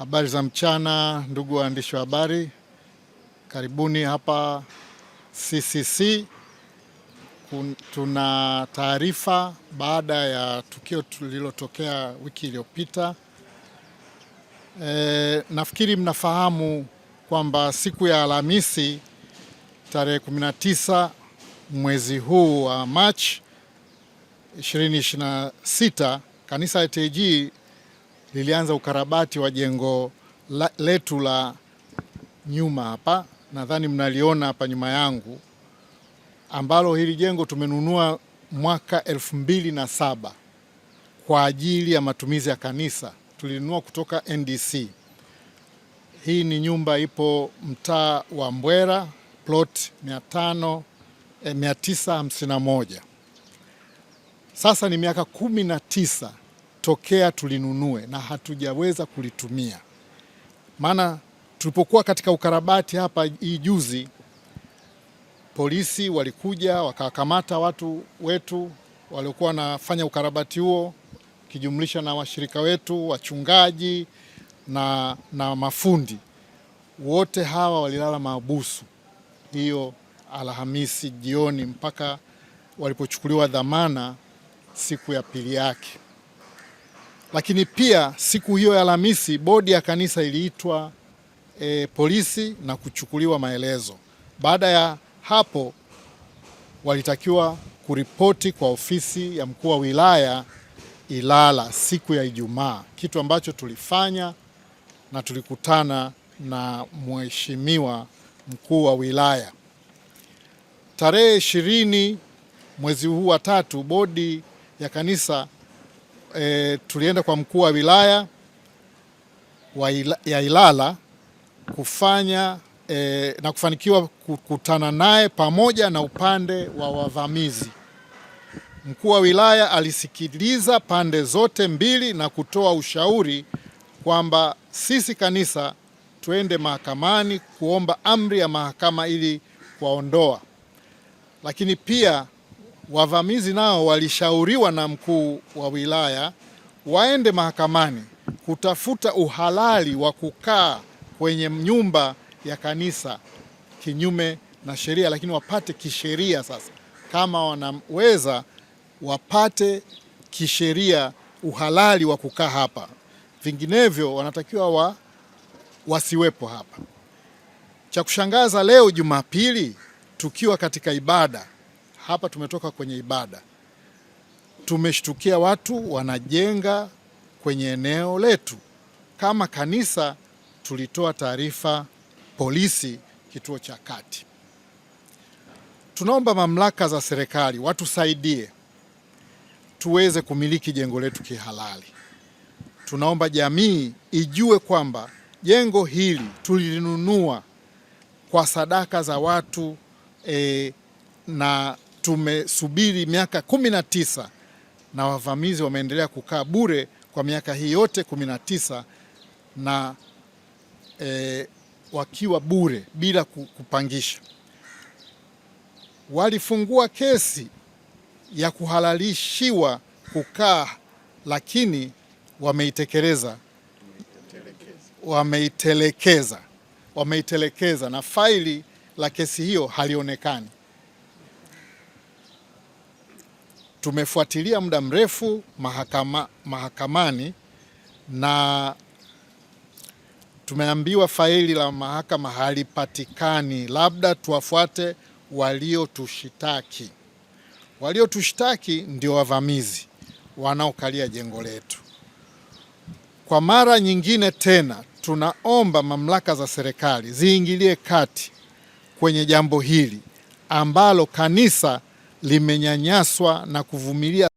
Habari za mchana ndugu waandishi wa habari, karibuni hapa CCC. Tuna taarifa baada ya tukio tulilotokea wiki iliyopita. Nafikiri mnafahamu kwamba siku ya Alhamisi tarehe 19 mwezi huu wa Machi 2026 kanisa la TAG lilianza ukarabati wa jengo letu la nyuma hapa, nadhani mnaliona hapa nyuma yangu, ambalo hili jengo tumenunua mwaka 2007 kwa ajili ya matumizi ya kanisa. Tulinunua kutoka NDC. Hii ni nyumba ipo mtaa wa Mbwera, plot 951. Sasa ni miaka 19 tokea tulinunue na hatujaweza kulitumia. Maana tulipokuwa katika ukarabati hapa hii juzi, polisi walikuja wakawakamata watu wetu waliokuwa wanafanya ukarabati huo, kijumlisha na washirika wetu, wachungaji na mafundi. Wote hawa walilala mahabusu hiyo Alhamisi jioni mpaka walipochukuliwa dhamana siku ya pili yake. Lakini pia siku hiyo ya Alhamisi bodi ya kanisa iliitwa polisi na kuchukuliwa maelezo. Baada ya hapo walitakiwa kuripoti kwa ofisi ya mkuu wa wilaya Ilala siku ya Ijumaa, kitu ambacho tulifanya na tulikutana na mheshimiwa mkuu wa wilaya. Tarehe 20 mwezi huu wa 3 bodi ya kanisa tulienda kwa mkuu wa wilaya ya Ilala kufanya na kufanikiwa kukutana naye pamoja na upande wa wavamizi. Mkuu wa wilaya alisikiliza pande zote mbili na kutoa ushauri kwamba sisi kanisa tuende mahakamani kuomba amri ya mahakama ili kuwaondoa. Lakini pia wavamizi nao walishauriwa na mkuu wa wilaya waende mahakamani kutafuta uhalali wa kukaa kwenye nyumba ya kanisa kinyume na sheria, lakini wapate kisheria. Sasa kama wanaweza wapate kisheria uhalali wa kukaa hapa, vinginevyo wanatakiwa wasiwepo hapa. Cha kushangaza, leo Jumapili tukiwa katika ibada hapa, tumetoka kwenye ibada, tumeshtukia watu wanajenga kwenye eneo letu. Kama kanisa tulitoa taarifa polisi kituo cha kati. Tunaomba mamlaka za serikali watusaidie tuweze kumiliki jengo letu kihalali. Tunaomba jamii ijue kwamba jengo hili tulilinunua kwa sadaka za watu na tumesubiri miaka 19 na wavamizi wameendelea kukaa bure kwa miaka hii yote 19 na wakiwa bure bila kupangisha. Walifungua kesi ya kuhalalishiwa kukaa, lakini wameitelekeza na faili la kesi hiyo halionekani. Tumefuatilia muda mrefu mahakamani na tumeambiwa faili la mahakama halipatikani, labda tuwafuate waliotushitaki. Waliotushitaki ndio wavamizi wanaokalia jengo letu. Kwa mara nyingine tena tunaomba mamlaka za serikali ziingilie kati kwenye jambo hili ambalo kanisa limenyanyaswa na kuvumilia